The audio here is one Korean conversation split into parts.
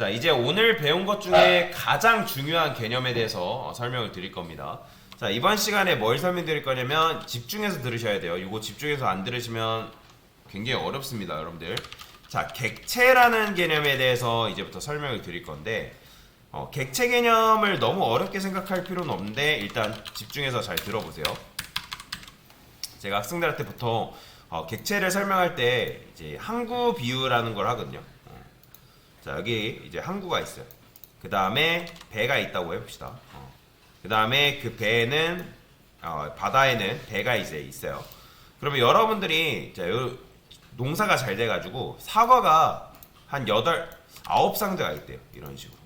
자, 이제 오늘 배운 것 중에 가장 중요한 개념에 대해서 설명을 드릴 겁니다. 자, 이번 시간에 뭘 설명드릴 거냐면 집중해서 들으셔야 돼요. 이거 집중해서 안 들으시면 굉장히 어렵습니다, 여러분들. 자, 객체라는 개념에 대해서 이제부터 설명을 드릴 건데 객체 개념을 너무 어렵게 생각할 필요는 없는데 일단 집중해서 잘 들어보세요. 제가 학생들한테 보통 객체를 설명할 때 이제 항구 비유라는 걸 하거든요. 자, 여기 이제 항구가 있어요. 그 다음에 배가 있다고 해봅시다. 그 다음에 그 배는 바다에는 배가 이제 있어요. 그러면 여러분들이 자, 농사가 잘 돼가지고 사과가 한 9상자가 있대요. 이런 식으로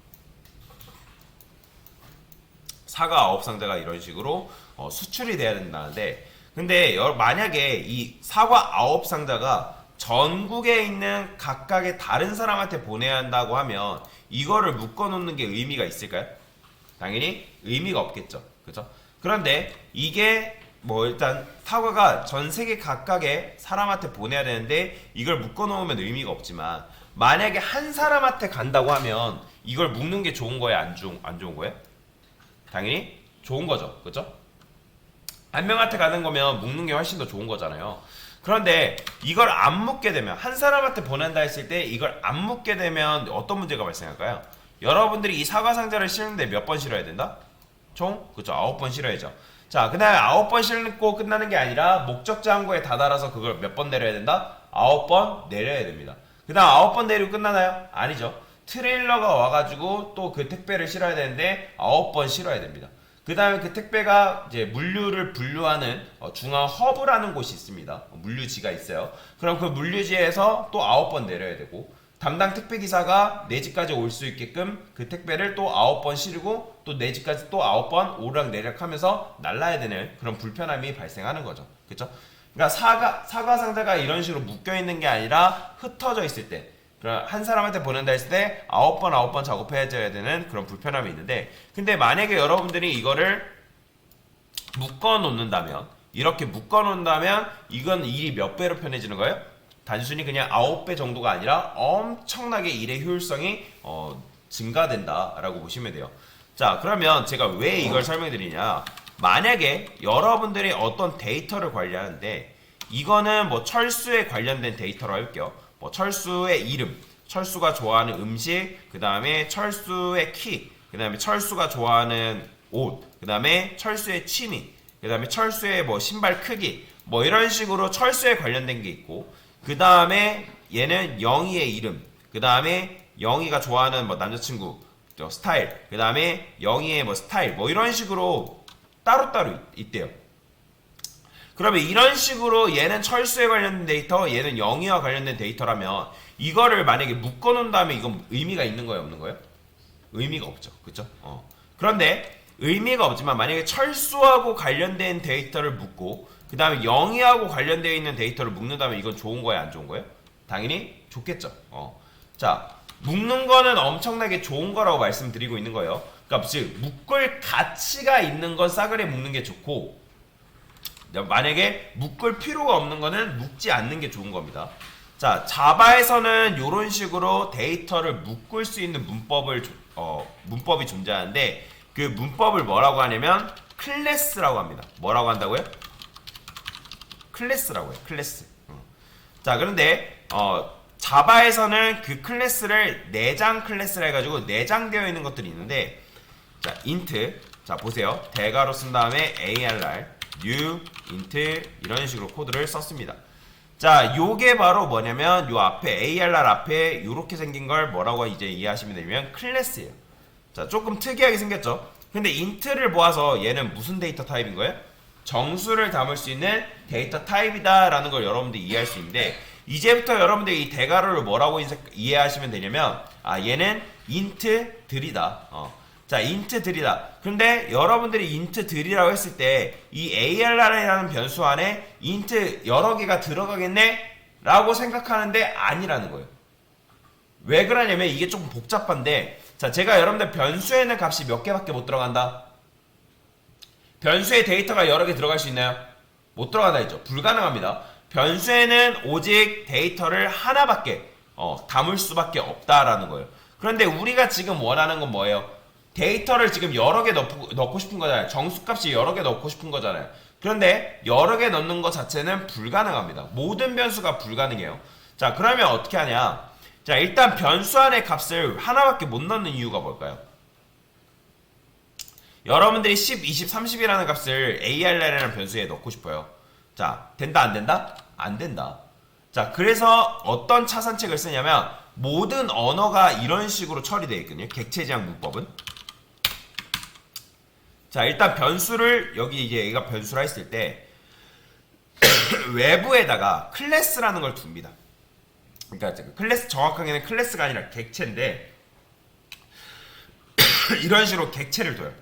사과 9상자가 이런 식으로 수출이 돼야 된다는데, 근데 만약에 이 사과 9상자가 전국에 있는 각각의 다른 사람한테 보내야 한다고 하면 이거를 묶어 놓는 게 의미가 있을까요? 당연히 의미가 없겠죠. 그죠? 그런데 이게 일단 사과가 전 세계 각각의 사람한테 보내야 되는데 이걸 묶어 놓으면 의미가 없지만, 만약에 한 사람한테 간다고 하면 이걸 묶는 게 좋은 거예요? 안 좋은 거예요? 당연히 좋은 거죠. 그죠? 한 명한테 가는 거면 묶는 게 훨씬 더 좋은 거잖아요. 그런데 이걸 안 묶게 되면, 한 사람한테 보낸다 했을 때 이걸 안 묶게 되면 어떤 문제가 발생할까요? 여러분들이 이 사과 상자를 실는데 몇 번 실어야 된다? 총? 그쵸, 9번 실어야죠. 자, 그 다음에 9번 실고 끝나는 게 아니라 목적지 항구에 다다라서 그걸 몇 번 내려야 된다? 9번 내려야 됩니다. 그 다음 9번 내리고 끝나나요? 아니죠. 트레일러가 와가지고 또 그 택배를 실어야 되는데 9번 실어야 됩니다. 그 다음에 그 택배가 이제 물류를 분류하는 중앙 허브라는 곳이 있습니다. 물류지가 있어요. 그럼 그 물류지에서 또 9번 내려야 되고, 담당 택배기사가 내 집까지 올 수 있게끔 그 택배를 또 9번 실고 또 내 집까지 또 9번 오르락내리락 하면서 날라야 되는 그런 불편함이 발생하는 거죠. 그쵸? 그러니까 사과 상자가 이런 식으로 묶여있는 게 아니라 흩어져 있을 때, 한 사람한테 보낸다 했을 때 9번 작업해줘야 되는 그런 불편함이 있는데, 근데 만약에 여러분들이 이거를 묶어 놓는다면, 이렇게 묶어 놓는다면 이건 일이 몇 배로 편해지는 거예요? 단순히 그냥 9배 정도가 아니라 엄청나게 일의 효율성이 증가된다라고 보시면 돼요. 자, 그러면 제가 왜 이걸 설명드리냐, 만약에 여러분들이 어떤 데이터를 관리하는데, 이거는 철수에 관련된 데이터로 할게요. 철수의 이름, 철수가 좋아하는 음식, 그 다음에 철수의 키, 그 다음에 철수가 좋아하는 옷, 그 다음에 철수의 취미, 그 다음에 철수의 신발 크기, 이런 식으로 철수에 관련된 게 있고, 그 다음에 얘는 영희의 이름, 그 다음에 영희가 좋아하는 남자친구 스타일, 그 다음에 영희의 스타일, 이런 식으로 따로따로 있대요. 그러면 이런 식으로 얘는 철수에 관련된 데이터, 얘는 영희와 관련된 데이터라면 이거를 만약에 묶어 놓는다면 이건 의미가 있는 거예요, 없는 거예요? 의미가 없죠. 그쵸? 그런데 의미가 없지만 만약에 철수하고 관련된 데이터를 묶고 그 다음에 영희하고 관련되어 있는 데이터를 묶는다면 이건 좋은 거예요, 안 좋은 거예요? 당연히 좋겠죠. 자, 묶는 거는 엄청나게 좋은 거라고 말씀드리고 있는 거예요. 그러니까 즉 묶을 가치가 있는 건 싸그리 묶는 게 좋고, 만약에 묶을 필요가 없는 거는 묶지 않는 게 좋은 겁니다. 자, 자바에서는 이런 식으로 데이터를 묶을 수 있는 문법이 존재하는데, 그 문법을 뭐라고 하냐면 클래스라고 합니다. 뭐라고 한다고요? 클래스라고 해요. 클래스. 자, 그런데 자바에서는 그 클래스를 내장 클래스라 해가지고 내장되어 있는 것들이 있는데, 자, int, 자 보세요. 대괄호 쓴 다음에 ARR new int 이런 식으로 코드를 썼습니다. 자, 요게 바로 뭐냐면 요 앞에 ARR 앞에 요렇게 생긴 걸 뭐라고 이제 이해하시면 되면 클래스예요. 자, 조금 특이하게 생겼죠. 근데 int를 모아서 얘는 무슨 데이터 타입인 거예요? 정수를 담을 수 있는 데이터 타입이다 라는 걸 여러분들이 이해할 수 있는데, 이제부터 여러분들이 이 대괄호를 뭐라고 이해하시면 되냐면, 얘는 int들이다. 자, int들이다. 근데 여러분들이 int들이라고 했을 때 이 ARR이라는 변수 안에 int 여러 개가 들어가겠네? 라고 생각하는데 아니라는 거예요. 왜 그러냐면 이게 조금 복잡한데, 자, 제가 여러분들 변수에는 값이 몇 개밖에 못 들어간다. 변수에 데이터가 여러 개 들어갈 수 있나요? 못 들어간다 했죠. 불가능합니다. 변수에는 오직 데이터를 하나밖에 담을 수밖에 없다라는 거예요. 그런데 우리가 지금 원하는 건 뭐예요? 데이터를 지금 여러 개 넣고 싶은 거잖아요. 정수값이 여러 개 넣고 싶은 거잖아요. 그런데 여러 개 넣는 것 자체는 불가능합니다. 모든 변수가 불가능해요. 자, 그러면 어떻게 하냐? 자, 일단 변수 안에 값을 하나밖에 못 넣는 이유가 뭘까요? 여러분들이 10, 20, 30이라는 값을 AR이라는 변수에 넣고 싶어요. 자, 된다 안 된다? 안 된다. 자, 그래서 어떤 차선책을 쓰냐면 모든 언어가 이런 식으로 처리되어 있거든요. 객체지향 문법은. 자, 일단 변수를 여기 이제 얘가 변수라 했을 때 외부에다가 클래스라는 걸 둡니다. 그러니까 클래스, 정확하게는 클래스가 아니라 객체인데 이런 식으로 객체를 둬요.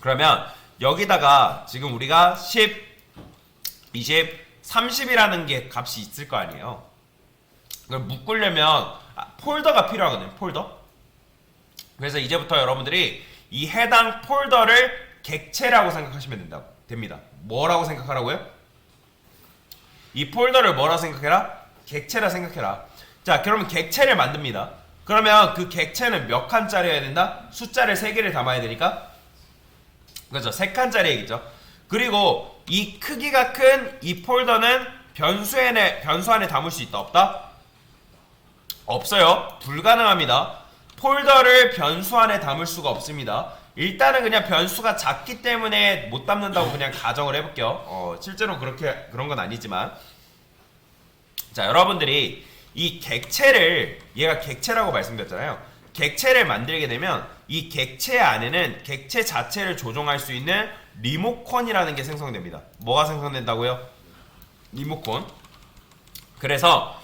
그러면 여기다가 지금 우리가 10, 20, 30이라는 게 값이 있을 거 아니에요. 그걸 묶으려면 폴더가 필요하거든요. 폴더. 그래서 이제부터 여러분들이 이 해당 폴더를 객체라고 생각하시면 됩니다. 뭐라고 생각하라고요? 이 폴더를 뭐라고 생각해라? 객체라 생각해라. 자, 그러면 객체를 만듭니다. 그러면 그 객체는 몇 칸짜리여야 된다? 숫자를 3개를 담아야 되니까, 그렇죠, 3칸짜리 얘기죠. 그리고 이 크기가 큰 이 폴더는 변수 안에 담을 수 있다 없다? 없어요. 불가능합니다. 폴더를 변수 안에 담을 수가 없습니다. 일단은 그냥 변수가 작기 때문에 못 담는다고 그냥 가정을 해볼게요. 실제로 그런 건 아니지만, 자, 여러분들이 이 객체를, 얘가 객체라고 말씀드렸잖아요. 객체를 만들게 되면 이 객체 안에는 객체 자체를 조종할 수 있는 리모컨이라는 게 생성됩니다. 뭐가 생성된다고요? 리모컨. 그래서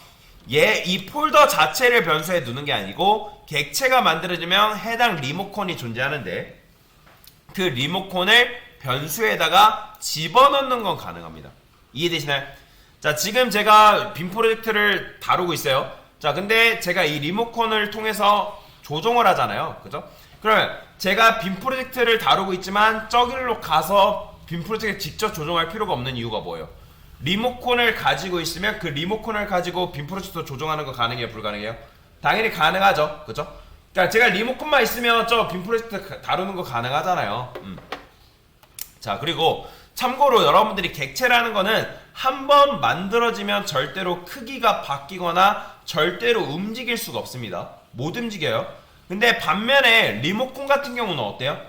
이 폴더 자체를 변수에 두는 게 아니고 객체가 만들어지면 해당 리모컨이 존재하는데 그 리모컨을 변수에다가 집어넣는 건 가능합니다. 이해되시나요? 자, 지금 제가 빔 프로젝트를 다루고 있어요. 자, 근데 제가 이 리모컨을 통해서 조종을 하잖아요. 그죠? 그러면 제가 빔 프로젝트를 다루고 있지만 저길로 가서 빔 프로젝트를 직접 조종할 필요가 없는 이유가 뭐예요? 리모컨을 가지고 있으면 그 리모컨을 가지고 빔 프로젝터 조종하는 거 가능해요? 불가능해요? 당연히 가능하죠. 그죠? 그러니까 제가 리모컨만 있으면 저 빔 프로젝트 다루는 거 가능하잖아요. 자, 그리고 참고로 여러분들이 객체라는 거는 한번 만들어지면 절대로 크기가 바뀌거나 절대로 움직일 수가 없습니다. 못 움직여요. 근데 반면에 리모컨 같은 경우는 어때요?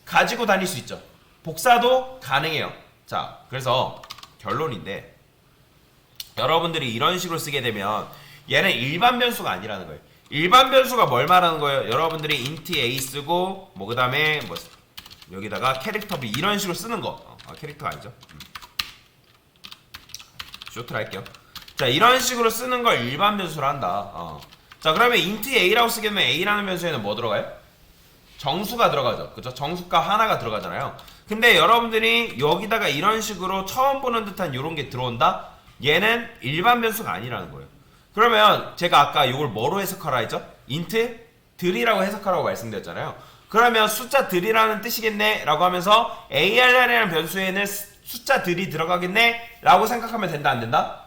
가지고 다닐 수 있죠. 복사도 가능해요. 자, 그래서 결론인데 여러분들이 이런 식으로 쓰게 되면 얘는 일반 변수가 아니라는 거예요. 일반 변수가 뭘 말하는 거예요? 여러분들이 int a 쓰고 뭐 그다음에 뭐 여기다가 캐릭터 b 이런 식으로 쓰는 거. 캐릭터가 아니죠. 쇼트를 할게요. 자, 이런 식으로 쓰는 걸 일반 변수로 한다. 자, 그러면 int a라고 쓰게 되면 a라는 변수에는 뭐 들어가요? 정수가 들어가죠. 그죠? 정수값 하나가 들어가잖아요. 근데 여러분들이 여기다가 이런 식으로 처음 보는 듯한 이런 게 들어온다? 얘는 일반 변수가 아니라는 거예요. 그러면 제가 아까 이걸 뭐로 해석하라 했죠? int 들이라고 해석하라고 말씀드렸잖아요. 그러면 숫자 들이라는 뜻이겠네 라고 하면서 AR이라는 변수에는 숫자 들이 들어가겠네 라고 생각하면 된다 안 된다?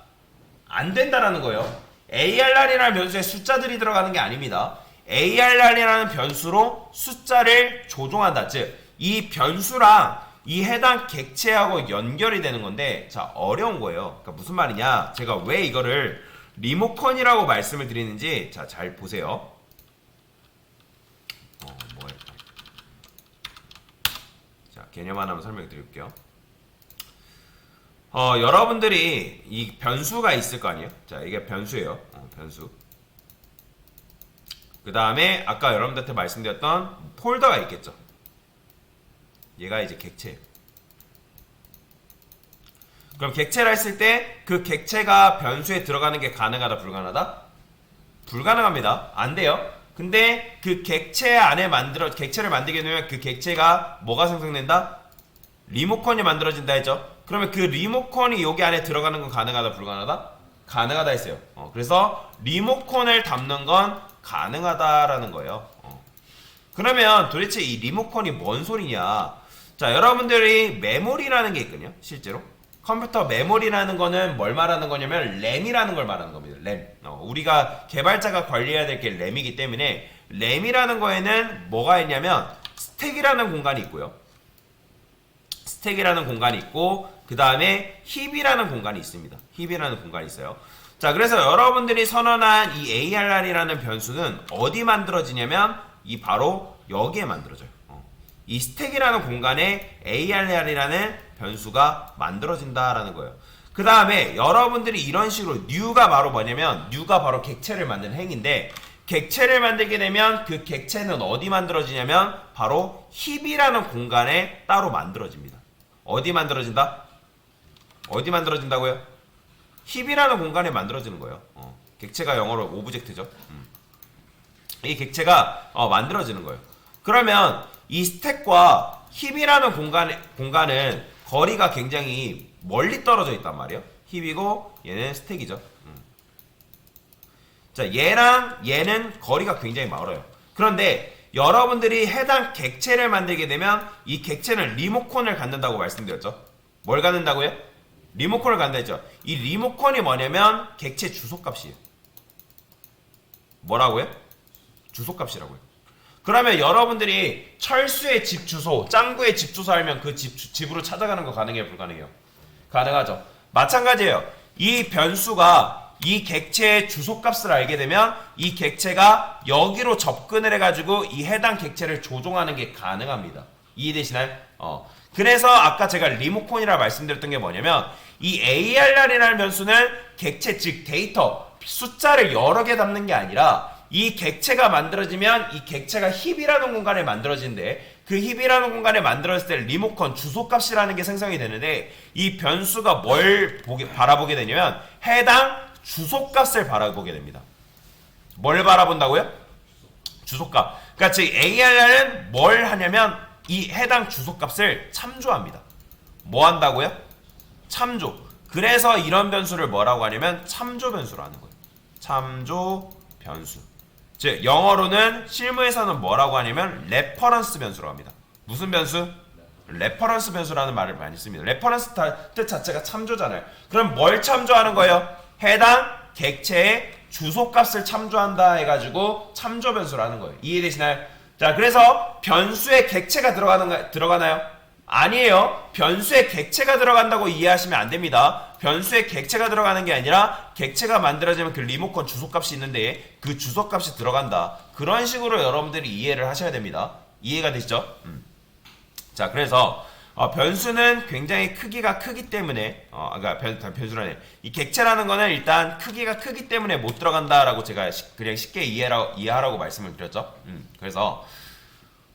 안 된다라는 거예요. AR이라는 변수에 숫자들이 들어가는 게 아닙니다. AR이라는 변수로 숫자를 조종한다. 즉, 이 변수랑 이 해당 객체하고 연결이 되는 건데, 자, 어려운 거예요. 그러니까 무슨 말이냐? 제가 왜 이거를 리모컨이라고 말씀을 드리는지, 자, 잘 보세요. 자, 개념 하나만 설명해 드릴게요. 여러분들이 이 변수가 있을 거 아니에요? 자, 이게 변수예요. 변수. 그 다음에 아까 여러분들한테 말씀드렸던 폴더가 있겠죠. 얘가 이제 객체예요. 그럼 객체라 했을 때 그 객체가 변수에 들어가는 게 가능하다, 불가능하다? 불가능합니다. 안 돼요. 근데 그 객체 안에 객체를 만들게 되면 그 객체가 뭐가 생성된다? 리모컨이 만들어진다 했죠. 그러면 그 리모컨이 여기 안에 들어가는 건 가능하다, 불가능하다? 가능하다 했어요. 그래서 리모컨을 담는 건 가능하다라는 거예요. 그러면 도대체 이 리모컨이 뭔 소리냐? 자, 여러분들이 메모리라는 게 있거든요. 실제로 컴퓨터 메모리라는 거는 뭘 말하는 거냐면 램이라는 걸 말하는 겁니다. 램. 우리가 개발자가 관리해야 될 게 램이기 때문에 램이라는 거에는 뭐가 있냐면 스택이라는 공간이 있고요. 스택이라는 공간이 있고 그 다음에 힙이라는 공간이 있습니다. 힙이라는 공간이 있어요. 자, 그래서 여러분들이 선언한 이 ARR이라는 변수는 어디 만들어지냐면 이 바로 여기에 만들어져요. 이 스택이라는 공간에 ARR이라는 변수가 만들어진다라는 거예요. 그 다음에 여러분들이 이런 식으로 new가 바로 뭐냐면 new가 바로 객체를 만드는 행위인데 객체를 만들게 되면 그 객체는 어디 만들어지냐면 바로 힙이라는 공간에 따로 만들어집니다. 어디 만들어진다? 어디 만들어진다고요? 힙이라는 공간에 만들어지는 거예요. 객체가 영어로 오브젝트죠. 이 객체가 만들어지는 거예요. 그러면 이 스택과 힙이라는 공간은 거리가 굉장히 멀리 떨어져 있단 말이에요. 힙이고 얘는 스택이죠. 자, 얘랑 얘는 거리가 굉장히 멀어요. 그런데 여러분들이 해당 객체를 만들게 되면 이 객체는 리모컨을 갖는다고 말씀드렸죠. 뭘 갖는다고요? 리모컨을 갖는다 했죠. 이 리모컨이 뭐냐면 객체 주소값이에요. 뭐라고요? 주소값이라고요. 그러면 여러분들이 철수의 집 주소, 짱구의 집 주소 알면 그 집으로 찾아가는 거 가능해요? 불가능해요? 가능하죠. 마찬가지예요. 이 변수가 이 객체의 주소값을 알게 되면 이 객체가 여기로 접근을 해가지고 이 해당 객체를 조종하는 게 가능합니다. 이해되시나요? 그래서 아까 제가 리모컨이라 말씀드렸던 게 뭐냐면 이 ARR이라는 변수는 객체 즉 데이터 숫자를 여러 개 담는 게 아니라 이 객체가 만들어지면 이 객체가 힙이라는 공간에 만들어지는데 그 힙이라는 공간에 만들어졌을 때 리모컨 주소값이라는 게 생성이 되는데 이 변수가 뭘 바라보게 되냐면 해당 주소값을 바라보게 됩니다. 뭘 바라본다고요? 주소값. 그러니까 즉 ARR은 뭘 하냐면 이 해당 주소값을 참조합니다. 뭐 한다고요? 참조. 그래서 이런 변수를 뭐라고 하냐면 참조 변수로 하는 거예요. 참조 변수. 즉 영어로는 실무에서는 뭐라고 하냐면 레퍼런스 변수라고 합니다. 무슨 변수? 레퍼런스 변수라는 말을 많이 씁니다. 레퍼런스 뜻 자체가 참조잖아요. 그럼 뭘 참조하는 거예요? 해당 객체의 주소값을 참조한다 해가지고 참조 변수를 하는 거예요. 이해되시나요? 자, 그래서 변수에 객체가 들어가나요? 아니에요. 변수에 객체가 들어간다고 이해하시면 안 됩니다. 변수에 객체가 들어가는 게 아니라 객체가 만들어지면 그 리모컨 주소값이 있는데 그 주소값이 들어간다. 그런 식으로 여러분들이 이해를 하셔야 됩니다. 이해가 되시죠? 자, 그래서 변수는 굉장히 크기가 크기 때문에 그러니까 변수라네. 이 객체라는 거는 일단 크기가 크기 때문에 못 들어간다라고 제가 그냥 쉽게 이해하라고 말씀을 드렸죠. 그래서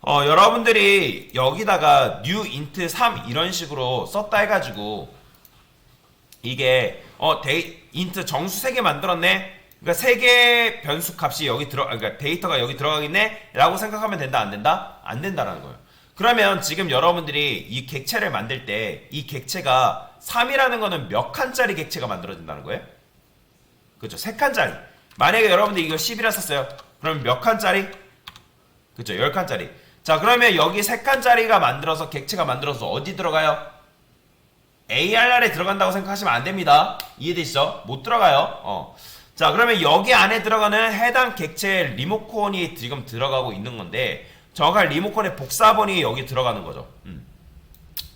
여러분들이 여기다가 new int 3 이런 식으로 썼다 해가지고 이게 int 정수 3개 만들었네. 그러니까 3개 변수 값이 여기 그러니까 데이터가 여기 들어가겠네 라고 생각하면 된다 안 된다? 안 된다라는 거예요. 그러면 지금 여러분들이 이 객체를 만들 때 이 객체가 3이라는 거는 몇 칸짜리 객체가 만들어진다는 거예요? 그렇죠. 3칸짜리. 만약에 여러분들이 이거 10이라 썼어요. 그럼 몇 칸짜리? 그렇죠. 10칸짜리. 자, 그러면 여기 3칸짜리가 만들어서 객체가 만들어서 어디 들어가요? ARR에 들어간다고 생각하시면 안 됩니다. 이해되시죠? 못 들어가요. 자, 그러면 여기 안에 들어가는 해당 객체의 리모컨이 지금 들어가고 있는 건데 정확한 리모컨의 복사본이 여기 들어가는 거죠.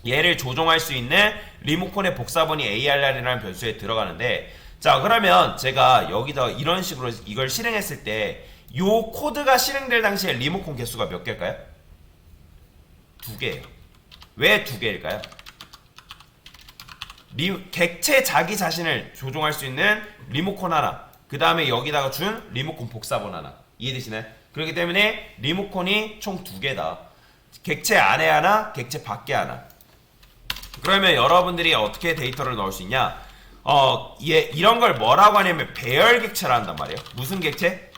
얘를 조종할 수 있는 리모컨의 복사본이 ARR이라는 변수에 들어가는데 자, 그러면 제가 여기다 이런 식으로 이걸 실행했을 때 요 코드가 실행될 당시에 리모컨 개수가 몇 개일까요? 2개예요. 왜 2개일까요? 객체 자기 자신을 조종할 수 있는 리모컨 하나, 그 다음에 여기다가 준 리모컨 복사본 하나. 이해되시나요? 그렇기 때문에 리모컨이 총 2개다. 객체 안에 하나, 객체 밖에 하나. 그러면 여러분들이 어떻게 데이터를 넣을 수 있냐? 이런 걸 뭐라고 하냐면 배열 객체라 한단 말이에요. 무슨 객체?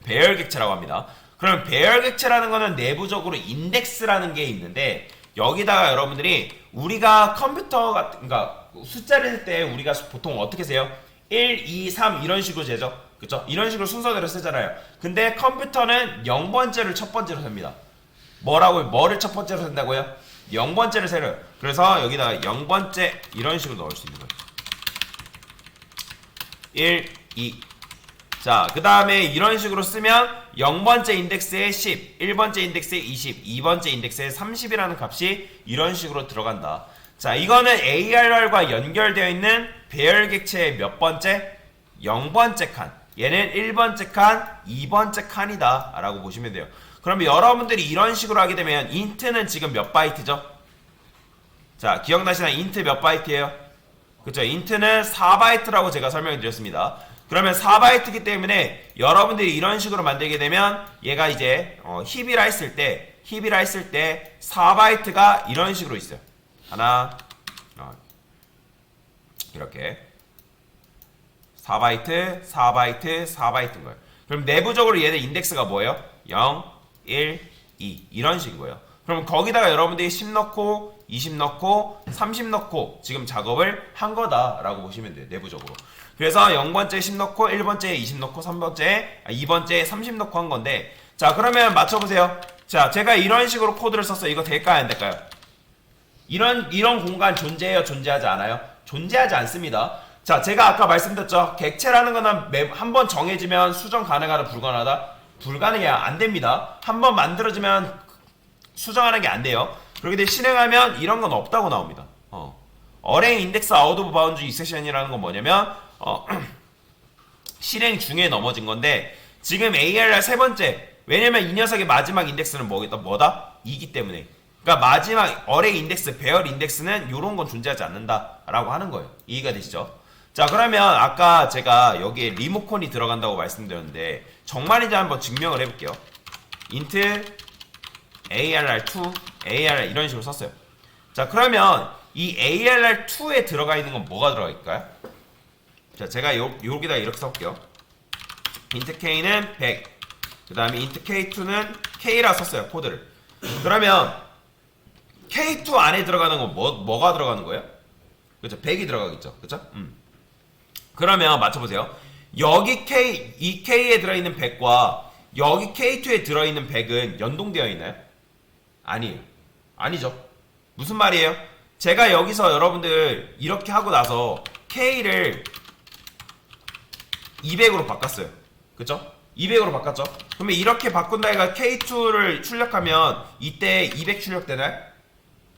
배열 객체라고 합니다. 그럼 배열 객체라는 거는 내부적으로 인덱스라는 게 있는데 여기다가 여러분들이 우리가 컴퓨터 같은 그러니까 숫자를 쓸 때 우리가 보통 어떻게 세요? 1, 2, 3 이런 식으로 재죠. 그쵸? 이런 식으로 순서대로 쓰잖아요. 근데 컴퓨터는 0번째를 첫 번째로 셉니다. 뭐를 첫 번째로 센다고요? 0번째를 세요. 그래서 여기다가 0번째 이런 식으로 넣을 수 있는 거예요. 1, 2. 자, 그 다음에 이런 식으로 쓰면 0번째 인덱스에 10, 1번째 인덱스에 20, 2번째 인덱스에 30이라는 값이 이런 식으로 들어간다. 자, 이거는 ARR과 연결되어 있는 배열 객체의 몇 번째? 0번째 칸. 얘는 1번째 칸, 2번째 칸이다 라고 보시면 돼요. 그러면 여러분들이 이런 식으로 하게 되면 인트는 지금 몇 바이트죠? 자, 기억나시나요? 인트 몇 바이트예요? 그쵸? 인트는 4바이트라고 제가 설명을 드렸습니다. 그러면 4바이트이기 때문에 여러분들이 이런 식으로 만들게 되면 얘가 이제 힙이라 했을 때 4바이트가 이런 식으로 있어요. 하나, 이렇게 4바이트, 4바이트, 4바이트인 거예요. 그럼 내부적으로 얘네 인덱스가 뭐예요? 0, 1, 2 이런 식인 거예요. 그럼 거기다가 여러분들이 10 넣고 20 넣고 30 넣고 지금 작업을 한 거다라고 보시면 돼요. 내부적으로. 그래서 0번째 10 넣고 1번째 20 넣고 2번째 30 넣고 한 건데, 자, 그러면 맞춰보세요. 자, 제가 이런 식으로 코드를 썼어요. 이거 될까요? 안 될까요? 이런 공간 존재해요? 존재하지 않아요? 존재하지 않습니다. 자, 제가 아까 말씀드렸죠. 객체라는 거는 한 번 정해지면 수정 가능하다, 불가능하다? 불가능해요. 안 됩니다. 한 번 만들어지면 수정하는 게 안 돼요. 그렇게 돼 실행하면 이런 건 없다고 나옵니다. 어레이 인덱스 아웃 오브 바운드 이섹션이라는 건 뭐냐면 실행 중에 넘어진 건데, 지금 ARR 세 번째, 왜냐면 이 녀석의 마지막 인덱스는 뭐다? 2기 때문에. 그러니까 마지막 어레이 인덱스, 배열 인덱스는 이런 건 존재하지 않는다라고 하는 거예요. 이해가 되시죠? 자, 그러면 아까 제가 여기에 리모컨이 들어간다고 말씀드렸는데 정말인지 한번 증명을 해볼게요. 인트 ARR2, ARR 이런 식으로 썼어요. 자, 그러면 이 ARR2에 들어가 있는 건 뭐가 들어가 있을까요? 자, 제가 여기다 이렇게 써볼게요. int k는 100, 그 다음에 int k2는 k라 썼어요, 코드를. 그러면 k2 안에 들어가는 건 뭐가 들어가는 거예요? 그죠? 100이 들어가겠죠, 그죠? 그러면 맞춰보세요. 여기 이 k에 들어있는 100과 여기 k2에 들어있는 100은 연동되어 있나요? 아니에요. 아니죠. 무슨 말이에요? 제가 여기서 여러분들 이렇게 하고 나서 k를 200으로 바꿨어요. 그쵸? 200으로 바꿨죠? 그러면 이렇게 바꾼다 해가 K2를 출력하면 이때 200 출력되나요?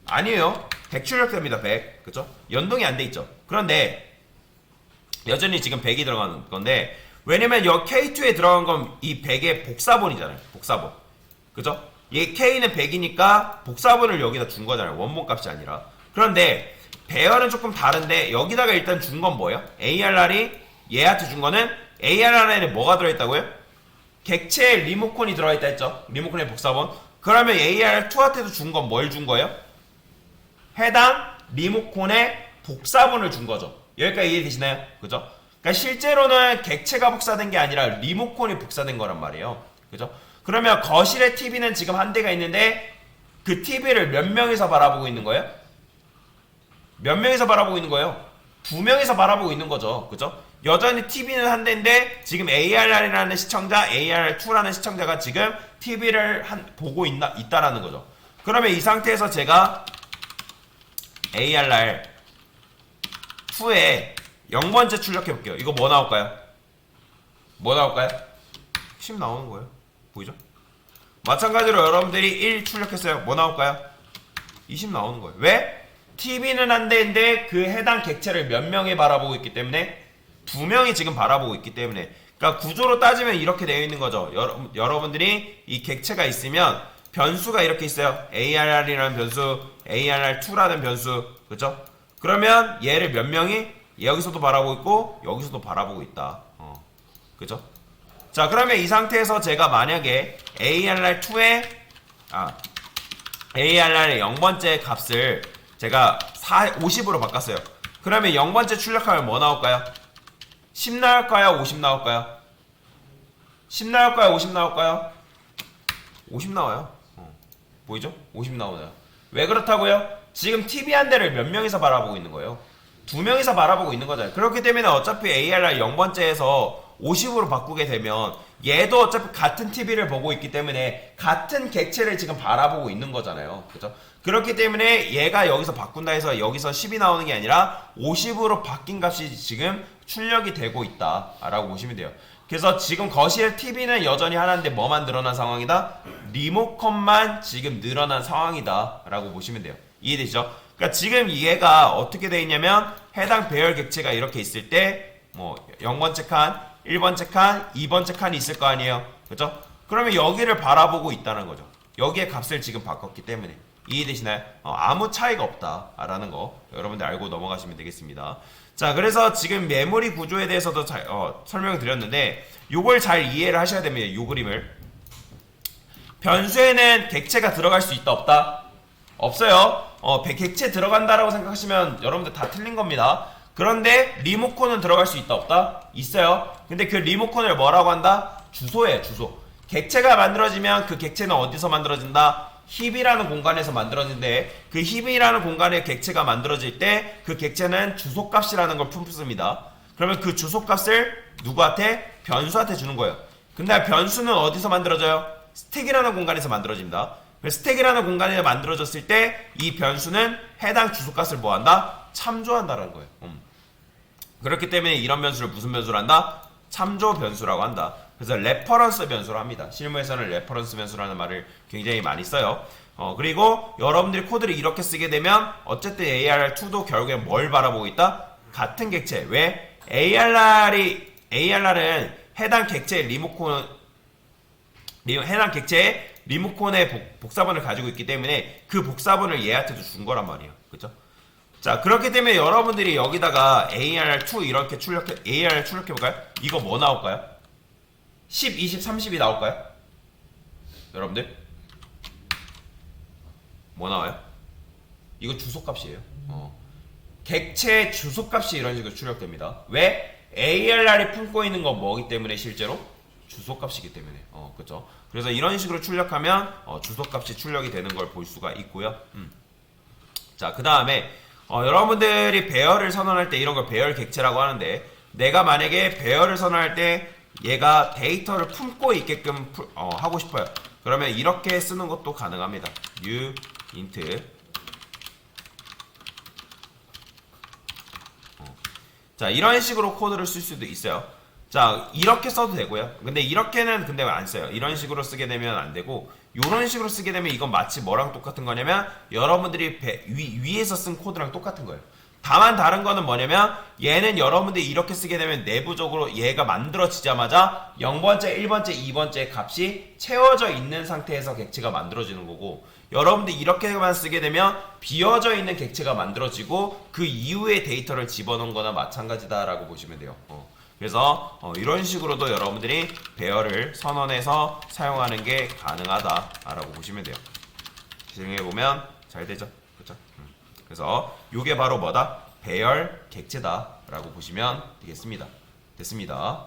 아니에요. 100 출력됩니다. 100. 그쵸? 연동이 안 돼 있죠. 그런데 여전히 지금 100이 들어가는 건데, 왜냐면 여기 K2에 들어간 건 이 100의 복사본이잖아요. 복사본. 그죠? 얘 K는 100이니까 복사본을 여기다 준 거잖아요. 원본 값이 아니라. 그런데 배열은 조금 다른데 여기다가 일단 준 건 뭐예요? ARR이 얘한테 준 거는 ARR에는 뭐가 들어있다고요? 객체에 리모컨이 들어있다 했죠? 리모컨의 복사본. 그러면 ARR2한테도 준 건 뭘 준 거예요? 해당 리모컨의 복사본을 준 거죠. 여기까지 이해되시나요? 그죠? 그러니까 실제로는 객체가 복사된 게 아니라 리모컨이 복사된 거란 말이에요. 그죠? 그러면 거실에 TV는 지금 한 대가 있는데 그 TV를 몇 명이서 바라보고 있는 거예요? 몇 명이서 바라보고 있는 거예요? 2명이서 바라보고 있는 거죠. 그죠? 여전히 TV는 한 대인데 지금 ARR이라는 시청자, ARR2라는 시청자가 지금 TV를 보고 있다라는 거죠. 그러면 이 상태에서 제가 ARR2에 0번째 출력해 볼게요. 이거 뭐 나올까요? 뭐 나올까요? 10 나오는 거예요. 보이죠? 마찬가지로 여러분들이 1 출력했어요. 뭐 나올까요? 20 나오는 거예요. 왜? TV는 한 대인데 그 해당 객체를 몇 명이 바라보고 있기 때문에 2명이 지금 바라보고 있기 때문에, 그러니까 구조로 따지면 이렇게 되어 있는 거죠. 여러분들이 이 객체가 있으면 변수가 이렇게 있어요. ARR이라는 변수, ARR2라는 변수, 그렇죠? 그러면 얘를 몇 명이 여기서도 바라보고 있고 여기서도 바라보고 있다. 그죠? 자, 그러면 이 상태에서 제가 만약에 ARR2에 ARR의 0번째 값을 제가 50으로 바꿨어요. 그러면 0번째 출력하면 뭐 나올까요? 10 나올까요? 50 나올까요? 10 나올까요? 50 나올까요? 50 나와요. 보이죠? 50 나오나요? 왜 그렇다고요? 지금 TV 한 대를 몇 명이서 바라보고 있는 거예요? 2명이서 바라보고 있는 거잖아요. 그렇기 때문에 어차피 ARR 0번째에서 50으로 바꾸게 되면 얘도 어차피 같은 TV를 보고 있기 때문에 같은 객체를 지금 바라보고 있는 거잖아요. 그죠? 그렇기 때문에 얘가 여기서 바꾼다 해서 여기서 10이 나오는 게 아니라 50으로 바뀐 값이 지금 출력이 되고 있다 라고 보시면 돼요. 그래서 지금 거실 TV는 여전히 하나인데 뭐만 늘어난 상황이다? 리모컨만 지금 늘어난 상황이다 라고 보시면 돼요. 이해되시죠? 그러니까 지금 얘가 어떻게 되어 있냐면 해당 배열 객체가 이렇게 있을 때 뭐 0번째 칸, 1번째 칸, 2번째 칸이 있을 거 아니에요. 그죠? 그러면 여기를 바라보고 있다는 거죠. 여기에 값을 지금 바꿨기 때문에. 이해되시나요? 아무 차이가 없다라는 거 여러분들 알고 넘어가시면 되겠습니다. 자, 그래서 지금 메모리 구조에 대해서도 설명을 드렸는데 요걸 잘 이해를 하셔야 됩니다. 요 그림을. 변수에는 객체가 들어갈 수 있다 없다? 없어요. 객체 들어간다라고 생각하시면 여러분들 다 틀린 겁니다. 그런데 리모컨은 들어갈 수 있다 없다? 있어요. 근데 그 리모컨을 뭐라고 한다? 주소예요, 주소. 객체가 만들어지면 그 객체는 어디서 만들어진다? 힙이라는 공간에서 만들어지는데 그 힙이라는 공간에 객체가 만들어질 때 그 객체는 주소값이라는 걸 품습니다. 그러면 그 주소값을 누구한테? 변수한테 주는 거예요. 근데 변수는 어디서 만들어져요? 스택이라는 공간에서 만들어집니다. 스택이라는 공간에 만들어졌을 때 이 변수는 해당 주소값을 뭐한다? 참조한다라는 거예요. 그렇기 때문에 이런 변수를 무슨 변수로 한다? 참조 변수라고 한다. 그래서 레퍼런스 변수로 합니다. 실무에서는 레퍼런스 변수라는 말을 굉장히 많이 써요. 그리고 여러분들이 코드를 이렇게 쓰게 되면 어쨌든 ARR2도 결국엔 뭘 바라보고 있다? 같은 객체. 왜? ARR은 해당 객체의 해당 객체의 리모컨의 복사본을 가지고 있기 때문에 그 복사본을 얘한테도 준 거란 말이에요. 그죠? 자, 그렇기 때문에 여러분들이 여기다가 ARR2 이렇게 ARR 출력해볼까요? 이거 뭐 나올까요? 10, 20, 30이 나올까요? 여러분들? 뭐 나와요? 이거 주소값이에요. 객체 주소값이 이런 식으로 출력됩니다. 왜? ARR이 품고 있는 건 뭐기 때문에 실제로? 주소값이기 때문에. 그죠? 그래서 이런 식으로 출력하면 주소값이 출력이 되는 걸 볼 수가 있고요. 자, 그 다음에 여러분들이 배열을 선언할 때 이런 걸 배열 객체라고 하는데 내가 만약에 배열을 선언할 때 얘가 데이터를 품고 있게끔 하고 싶어요. 그러면 이렇게 쓰는 것도 가능합니다. new int 자, 이런 식으로 코드를 쓸 수도 있어요. 자, 이렇게 써도 되고요. 근데 이렇게는 근데 왜 안 써요? 이런 식으로 쓰게 되면 안 되고 이런 식으로 쓰게 되면 이건 마치 뭐랑 똑같은 거냐면 여러분들이 위에서 쓴 코드랑 똑같은 거예요. 다만 다른 거는 뭐냐면 얘는 여러분들이 이렇게 쓰게 되면 내부적으로 얘가 만들어지자마자 0번째, 1번째, 2번째 값이 채워져 있는 상태에서 객체가 만들어지는 거고 여러분들이 이렇게만 쓰게 되면 비어져 있는 객체가 만들어지고 그 이후에 데이터를 집어넣은 거나 마찬가지다라고 보시면 돼요. 그래서 이런 식으로도 여러분들이 배열을 선언해서 사용하는 게 가능하다라고 보시면 돼요. 실행해보면 잘 되죠. 그렇죠? 그래서 이게 바로 뭐다? 배열 객체다라고 보시면 되겠습니다. 됐습니다.